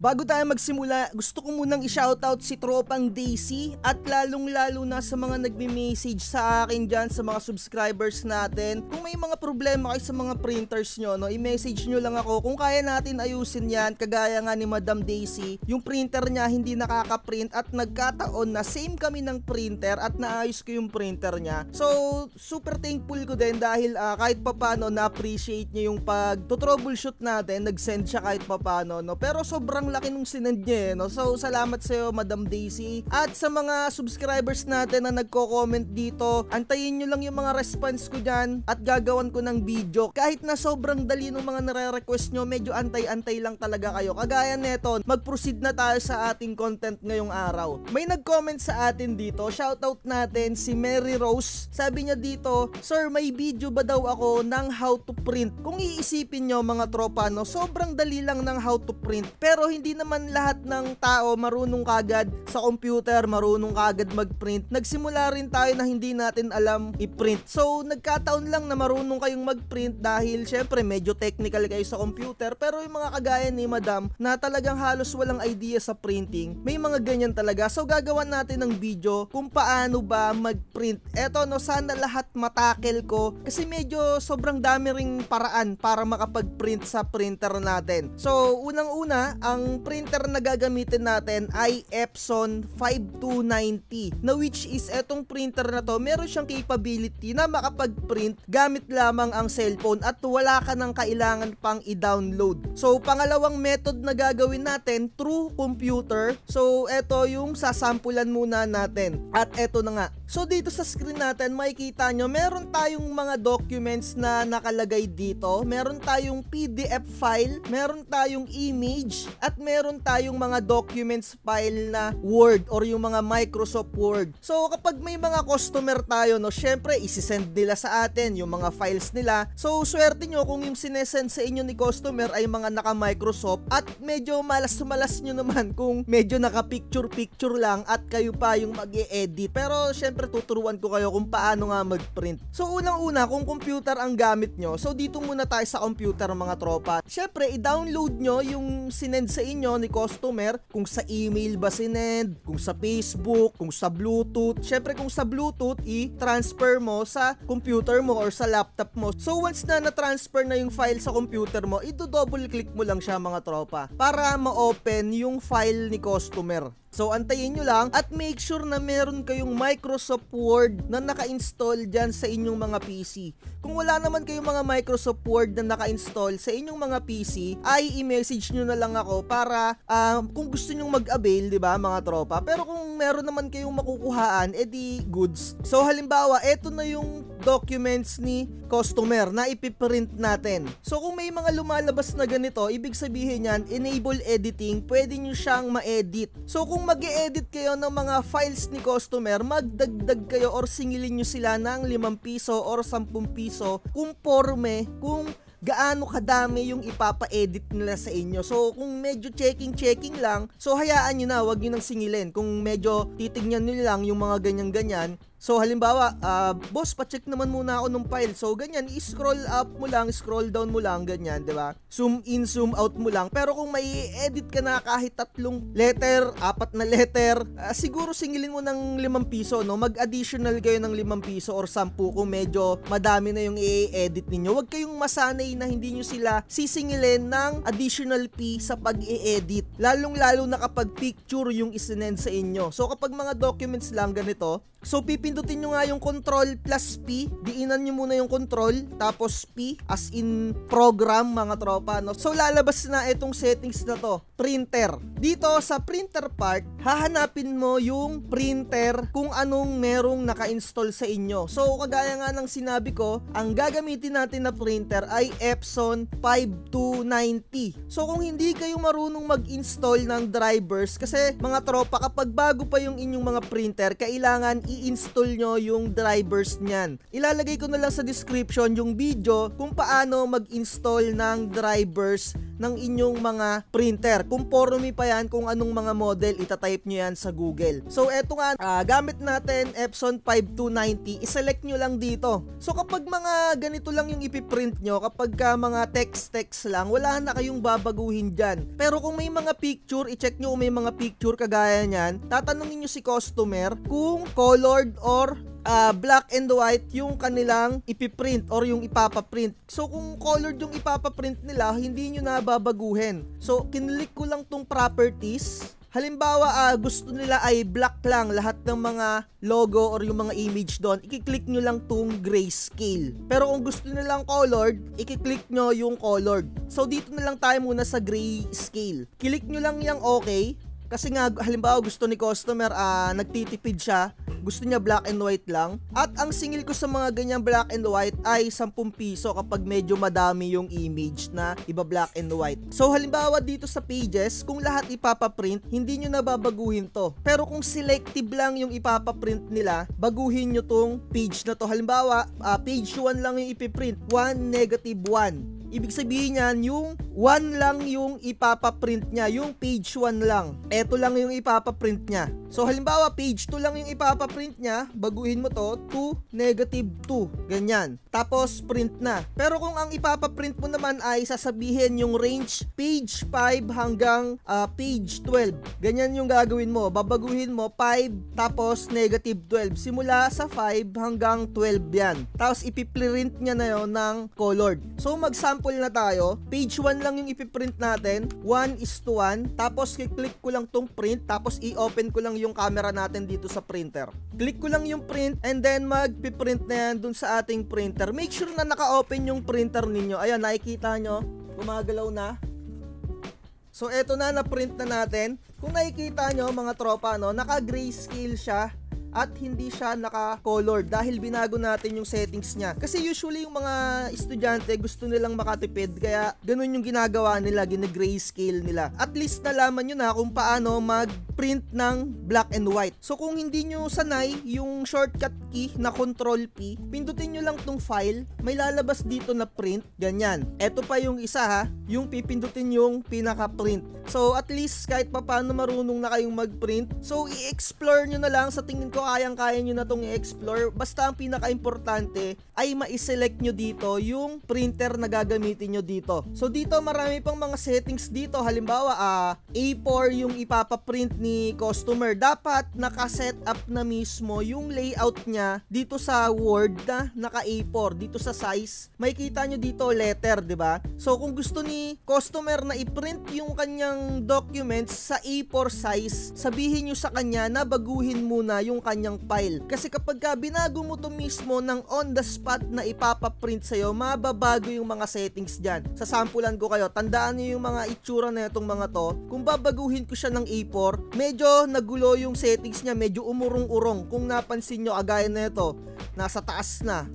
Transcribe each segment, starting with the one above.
Bago tayo magsimula, gusto ko munang i-shoutout si Tropang Daisy at lalong-lalo na sa mga nagme-message sa akin dyan, sa mga subscribers natin. Kung may mga problema kayo sa mga printers nyo, no, i-message nyo lang ako. Kung kaya natin ayusin yan, kagaya nga ni Madam Daisy, yung printer niya hindi nakaka-print at nagkataon na same kami ng printer at naayos ko yung printer niya. So, super thankful ko din dahil kahit papano na-appreciate niya yung pag-troubleshoot natin, nag-send siya kahit papano, no. Pero sobrang laki nung sinend niya, no. So, salamat sa'yo, Madam Daisy. At sa mga subscribers natin na nagko-comment dito, antayin nyo lang yung mga response ko dyan at gagawan ko ng video. Kahit na sobrang dali ng mga nare-request nyo, medyo antay-antay lang talaga kayo. Kagaya neto, mag-proceed na tayo sa ating content ngayong araw. May nag-comment sa atin dito, shoutout natin si Mary Rose. Sabi niya dito, "Sir, may video ba daw ako ng how to print?" Kung iisipin nyo mga tropa, no, sobrang dali lang ng how to print. Pero hindi naman lahat ng tao marunong kagad sa computer, marunong kagad mag-print. Nagsimula rin tayo na hindi natin alam i-print. So, nagkataon lang na marunong kayong mag-print dahil syempre medyo technical kayo sa computer. Pero yung mga kagaya ni Madam na talagang halos walang idea sa printing, may mga ganyan talaga. So, gagawan natin ng video kung paano ba mag-print. Eto, no, sana lahat matakel ko kasi medyo sobrang dami ring paraan para makapag-print sa printer natin. So, unang-una, ang printer na gagamitin natin ay Epson 5290 na which is etong printer na to, meron siyang capability na makapag-print gamit lamang ang cellphone at wala ka nang kailangan pang i-download. So, pangalawang method na gagawin natin, through computer. So, eto yung sasampulan muna natin. At eto na nga. So, dito sa screen natin, makikita nyo, meron tayong mga documents na nakalagay dito. Meron tayong PDF file, meron tayong image, at meron tayong mga documents file na Word or yung mga Microsoft Word. So, kapag may mga customer tayo, no, syempre, isisend nila sa atin yung mga files nila. So, swerte nyo kung yung sinesend sa inyo ni customer ay mga naka-Microsoft at medyo malas nyo naman kung medyo naka-picture-picture lang at kayo pa yung mag-e-edit. Pero, syempre, tuturuan ko kayo kung paano nga mag-print. So, unang-una, kung computer ang gamit nyo, so dito muna tayo sa computer mga tropa. Syempre, i-download nyo yung sinend sa inyo ni customer, kung sa email ba sinend, kung sa Facebook, kung sa Bluetooth. Syempre, kung sa Bluetooth, i-transfer mo sa computer mo or sa laptop mo. So, once na na-transfer na yung file sa computer mo, i-double click mo lang siya mga tropa para ma-open yung file ni customer. So, antayin nyo lang at make sure na meron kayong Microsoft Word na naka-install dyan sa inyong mga PC. Kung wala naman kayong mga Microsoft Word na naka-install sa inyong mga PC, ay i-message nyo na lang ako para kung gusto nyo mag-avail, di ba mga tropa? Pero kung meron naman kayong makukuhaan, edi goods. So, halimbawa, eto na yung documents ni customer na ipiprint natin. So, kung may mga lumalabas na ganito, ibig sabihin yan, enable editing, pwede nyo siyang ma-edit. So, kung mag-e-edit kayo ng mga files ni customer, magdagdag kayo or singilin nyo sila ng 5 piso or 10 piso conforme kung gaano kadami yung ipapa-edit nila sa inyo. So, kung medyo checking lang, so hayaan nyo na, wag nyo nang singilin. Kung medyo titignan nyo lang yung mga ganyan-ganyan, so, halimbawa, boss, pa-check naman muna ako ng file. So, ganyan, i-scroll up mo lang, scroll down mo lang, ganyan, di ba? Zoom in, zoom out mo lang. Pero kung may edit ka na kahit 3 letter, 4 na letter, siguro singilin mo ng 5 piso, no? Mag-additional kayo ng 5 piso or 10 kung medyo madami na yung i-edit ninyo. Huwag kayong masanay na hindi nyo sila sisingilin ng additional fee sa pag-i-edit. Lalong-lalo na kapag picture yung isinend sa inyo. So, kapag mga documents lang ganito, so, pipindutin nyo nga yung control plus P. Diinan nyo muna yung control, tapos P, as in program, mga tropa, no? So, lalabas na itong settings na to. Printer. Dito, sa printer part, hahanapin mo yung printer kung anong merong naka-install sa inyo. So, kagaya nga ng sinabi ko, ang gagamitin natin na printer ay Epson 5290. So, kung hindi kayo marunong mag-install ng drivers, kasi mga tropa, kapag bago pa yung inyong mga printer, kailangan i-install i-install nyo yung drivers niyan. Ilalagay ko na lang sa description yung video kung paano mag-install ng drivers ng inyong mga printer. Conforme pa yan kung anong mga model, itatype nyo yan sa Google. So eto nga, gamit natin Epson 5290, iselect nyo lang dito. So kapag mga ganito lang yung ipiprint nyo, kapag mga text lang, wala na kayong babaguhin dyan. Pero kung may mga picture, i-check nyo kung may mga picture kagaya nyan, tatanungin nyo si customer kung colored or black and white yung kanilang ipiprint or yung ipapaprint. So kung colored yung ipapaprint nila, hindi nyo na babaguhin. So kinlik ko lang tong properties. Halimbawa, gusto nila ay black lang lahat ng mga logo or yung mga image doon, i-click nyo lang tong grayscale. Pero kung gusto nilang colored, i-click nyo yung colored. So dito na lang tayo muna sa grayscale. Click nyo lang yung okay. Kasi nga, halimbawa gusto ni customer, nagtitipid siya, gusto niya black and white lang. At ang singil ko sa mga ganyang black and white ay 10 piso kapag medyo madami yung image na iba black and white. So halimbawa dito sa pages, kung lahat ipapaprint, hindi nyo nababaguhin to. Pero kung selective lang yung ipapaprint nila, baguhin nyo tong page na to. Halimbawa, page 1 lang yung ipiprint, 1, -1. Ibig sabihin niyan, yung 1 lang yung ipapaprint niya, yung page 1 lang. Eto lang yung ipapaprint niya. So halimbawa, page 2 lang yung ipapaprint niya, baguhin mo to, 2, -2. Ganyan. Tapos print na. Pero kung ang ipapaprint mo naman ay sasabihin yung range page 5 hanggang page 12. Ganyan yung gagawin mo. Babaguhin mo 5 tapos -12. Simula sa 5 hanggang 12 yan. Tapos ipiprint niya na yon ng colored. So mag-sample na tayo. Page 1 lang yung ipiprint natin. 1:1. Tapos i-click ko lang tong print. Tapos i-open ko lang yung camera natin dito sa printer. Click ko lang yung print and then mag-print na yan dun sa ating printer. Make sure na naka-open yung printer ninyo. Ayan, nakikita nyo. Gumagalaw na. So eto na, na-print na natin. Kung nakikita nyo mga tropa, no, naka-grayscale siya at hindi siya naka-color dahil binago natin yung settings niya. Kasi usually yung mga estudyante gusto nilang makatipid, kaya ganun yung ginagawa nila, gina-grayscale nila. At least nalaman nyo na kung paano mag-print ng black and white. So kung hindi nyo sanay yung shortcut key na Control P, pindutin nyo lang tong file, may lalabas dito na print, ganyan. Eto pa yung isa ha, yung pipindutin yung pinaka-print. So at least kahit pa paano marunong na kayong mag-print, so i-explore nyo na lang. Sa tingin ko kayang-kaya nyo na tong i-explore. Basta ang pinaka-importante ay ma-select nyo dito yung printer na gagamitin nyo dito. So dito marami pang mga settings dito. Halimbawa, A4 yung ipapaprint ni customer. Dapat naka-set up na mismo yung layout niya dito sa Word na naka-A4. Dito sa size, may kita nyo dito letter, di ba? So kung gusto ni customer na i-print yung kanyang documents sa A4 size, sabihin nyo sa kanya na baguhin muna yung kanyang file. Kasi kapag binago mo to mismo ng on the spot na ipapaprint sa'yo, mababago yung mga settings dyan. Sasampulan ko kayo, tandaan nyo yung mga itsura na itong mga to. Kung babaguhin ko siya ng A4, medyo nagulo yung settings niya, medyo umurong-urong. Kung napansin nyo, agaya na ito, nasa taas na.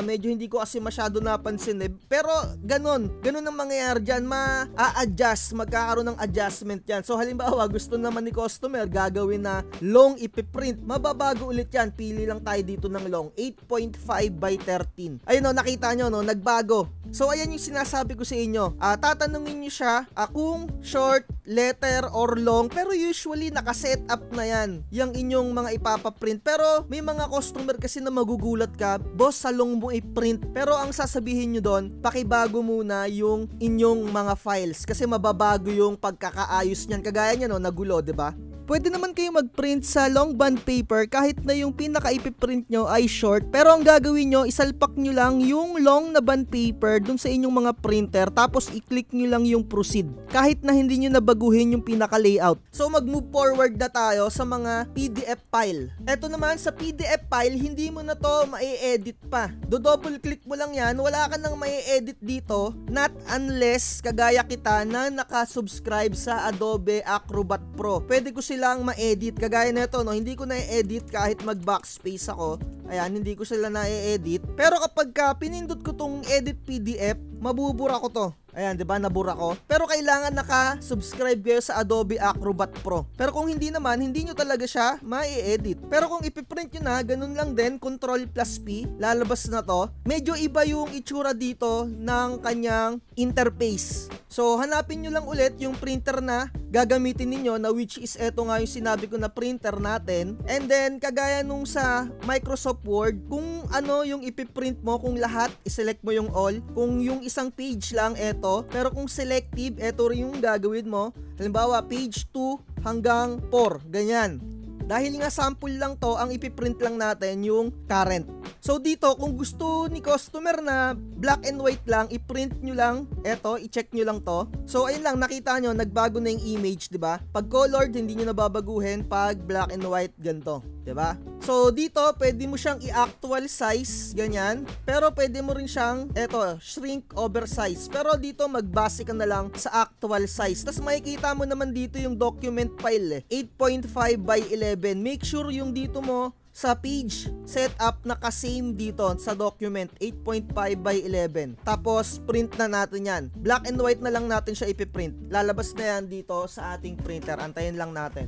Medyo hindi ko kasi masyado napansin eh. Pero ganun ang mangyayari dyan, ma-adjust, magkakaroon ng adjustment yan. So halimbawa, gusto naman ni customer gagawin na long ipiprint, mababago ulit yan. Pili lang tayo dito ng long, 8.5 by 13. Ayun o, nakita nyo no, nagbago. So ayan yung sinasabi ko sa inyo. Tatanungin nyo siya kung short, letter, or long. Pero usually nakaset up na yan yung inyong mga ipapaprint. Pero may mga customer kasi na magugulat ka, boss, sa long mo i-print. Pero ang sasabihin nyo doon, pakibago muna yung inyong mga files kasi mababago yung pagkakaayos niyan. Kagaya niya no, nagulo, 'di ba? Pwede naman kayo mag-print sa long bond paper kahit na yung pinaka-ipiprint nyo ay short. Pero ang gagawin nyo, isalpak nyo lang yung long na bond paper dun sa inyong mga printer. Tapos i-click nyo lang yung proceed. Kahit na hindi nyo nabaguhin yung pinaka-layout. So mag-move forward na tayo sa mga PDF file. Eto naman sa PDF file, hindi mo na to ma-edit pa. Do-double click mo lang yan. Wala ka nang ma-edit dito. Not unless kagaya kita na nakasubscribe sa Adobe Acrobat Pro. Pwede ko silang ma-edit kagaya nito no, hindi ko na-edit kahit mag-backspace ako. Ayan, hindi ko sila na-edit. Pero kapag pinindot ko tong edit PDF, mabubura ko to. Ayan, 'di ba? Nabura ko. Pero kailangan naka-subscribe kayo sa Adobe Acrobat Pro. Pero kung hindi naman, hindi nyo talaga siya mai-edit. Pero kung ipiprint nyo na, ganun lang din, Ctrl+P, lalabas na to. Medyo iba yung itsura dito ng kanyang interface. So, hanapin nyo lang ulit yung printer na gagamitin ninyo, na which is eto nga yung sinabi ko na printer natin. And then, kagaya nung sa Microsoft Word, kung ano yung ipiprint mo, kung lahat, iselect mo yung all. Kung yung isang page lang, eto. Pero kung selective, eto rin yung gagawin mo. Halimbawa, page 2 hanggang 4. Ganyan. Dahil nga sample lang to, ang ipiprint lang natin yung current. So dito, kung gusto ni customer na black and white lang, i-print nyo lang, eto, i-check nyo lang to. So ayun lang, nakita nyo, nagbago na yung image, di ba? Pag colored, hindi nyo nababaguhin. Pag black and white, ganito, di ba? So dito, pwede mo siyang i-actual size, ganyan. Pero pwede mo rin siyang, eto, shrink oversize. Pero dito, magbase ka na lang sa actual size. Tapos makikita mo naman dito yung document file, 8.5 by 11. Make sure yung dito mo sa page setup naka-same dito sa document, 8.5 by 11. Tapos print na natin yan. Black and white na lang natin siya ipiprint. Lalabas na yan dito sa ating printer. Antayin lang natin.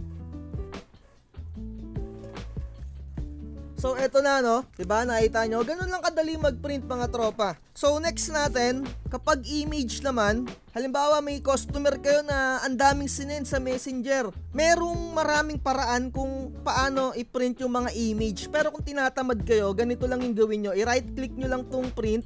So eto na, no, 'di ba? Nakita nyo, ganun lang kadali mag-print, mga tropa. So next natin, kapag image naman, halimbawa may customer kayo na ang daming sinend sa Messenger. Merong maraming paraan kung paano i-print yung mga image. Pero kung tinatamad kayo, ganito lang yung gawin nyo. I-right click nyo lang tong print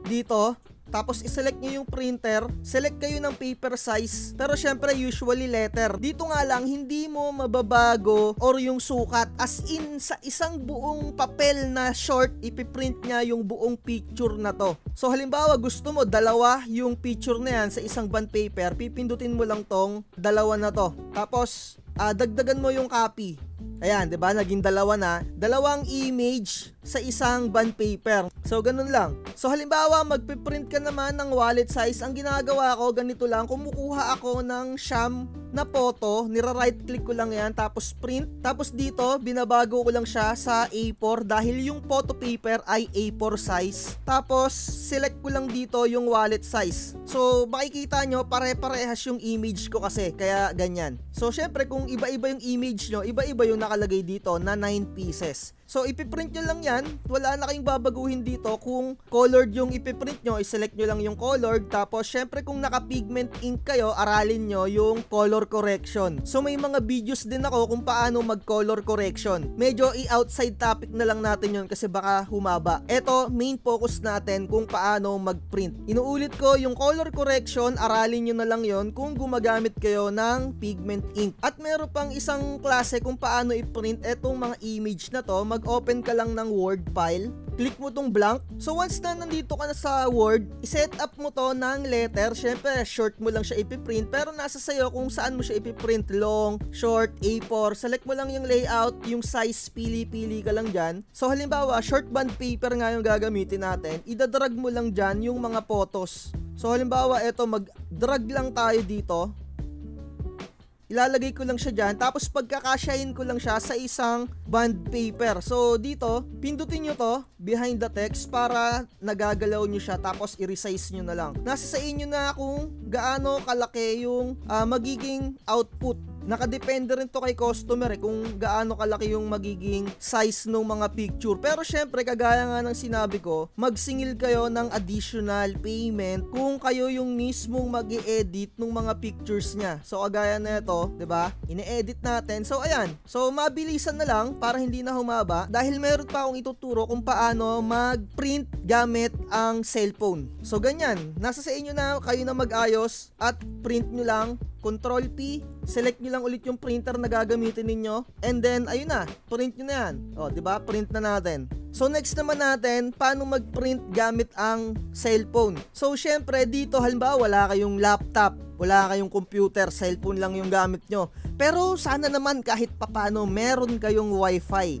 dito. Tapos iselect nyo yung printer, select kayo ng paper size, pero syempre usually letter. Dito nga lang, hindi mo mababago or yung sukat. As in, sa isang buong papel na short, ipiprint niya yung buong picture na to. So halimbawa, gusto mo dalawa yung picture na yan sa isang bond paper, pipindutin mo lang tong dalawa na to. Tapos, dagdagan mo yung copy. Ayan, 'di ba? Naging dalawa na. Dalawang image sa isang bond paper. So, ganun lang. So, halimbawa, magpiprint ka naman ng wallet size. Ang ginagawa ko, ganito lang. Kumukuha ako ng sham na photo. Nira-right click ko lang yan. Tapos, print. Tapos, dito, binabago ko lang siya sa A4 dahil yung photo paper ay A4 size. Tapos, select ko lang dito yung wallet size. So, makikita nyo, pare-parehas yung image ko kasi. Kaya, ganyan. So, syempre, kung iba-iba yung image nyo, iba-iba yung nakalagay dito na 9 pieces. So, ipiprint nyo lang yan. Wala na kayong babaguhin dito. Kung colored yung ipiprint nyo, iselect nyo lang yung colored. Tapos, syempre, kung naka-pigment ink kayo, aralin nyo yung color correction. So, may mga videos din ako kung paano mag-color correction. Medyo i-outside topic na lang natin yun kasi baka humaba. Eto, main focus natin kung paano mag-print. Inuulit ko, yung color correction, aralin nyo na lang yon kung gumagamit kayo ng pigment ink. At meron pang isang klase kung paano i-print etong mga image na to. Mag-open ka lang ng Word file, click mo tong blank. So once na nandito ka na sa Word, iset up mo to ng letter. Syempre, short mo lang siya ipiprint, pero nasa sayo kung saan mo siya ipiprint. Long, short, A4. Select mo lang yung layout, yung size, pili-pili ka lang dyan. So halimbawa, short bond paper nga yung gagamitin natin. Idadrag mo lang dyan yung mga photos. So halimbawa, eto, mag-drag lang tayo dito. Ilalagay ko lang siya dyan, tapos pagkakasyahin ko lang siya sa isang bond paper. So dito, pindutin nyo to behind the text para nagagalaw nyo siya, tapos i-resize nyo na lang. Nasa sa inyo na kung gaano kalaki yung magiging output. Nakadepende rin to kay customer kung gaano kalaki yung magiging size ng mga picture. Pero syempre, kagaya nga ng sinabi ko, magsingil kayo ng additional payment kung kayo yung mismong mag-i-edit ng mga pictures niya. So kagaya na ito, 'di ba? Ini-edit natin. So ayan. So mabilisan na lang para hindi na humaba dahil meron pa akong ituturo kung paano mag-print gamit ang cellphone. So ganyan. Nasa sa inyo na, kayo na mag-ayos at print nyo lang. Control P, select nyo lang ulit yung printer na gagamitin ninyo, and then ayun na, print nyo na yan. O, diba? Print na natin. So next naman natin, paano mag-print gamit ang cellphone. So syempre dito, halimbawa wala kayong laptop, wala kayong computer, cellphone lang yung gamit nyo. Pero sana naman kahit papano meron kayong wifi.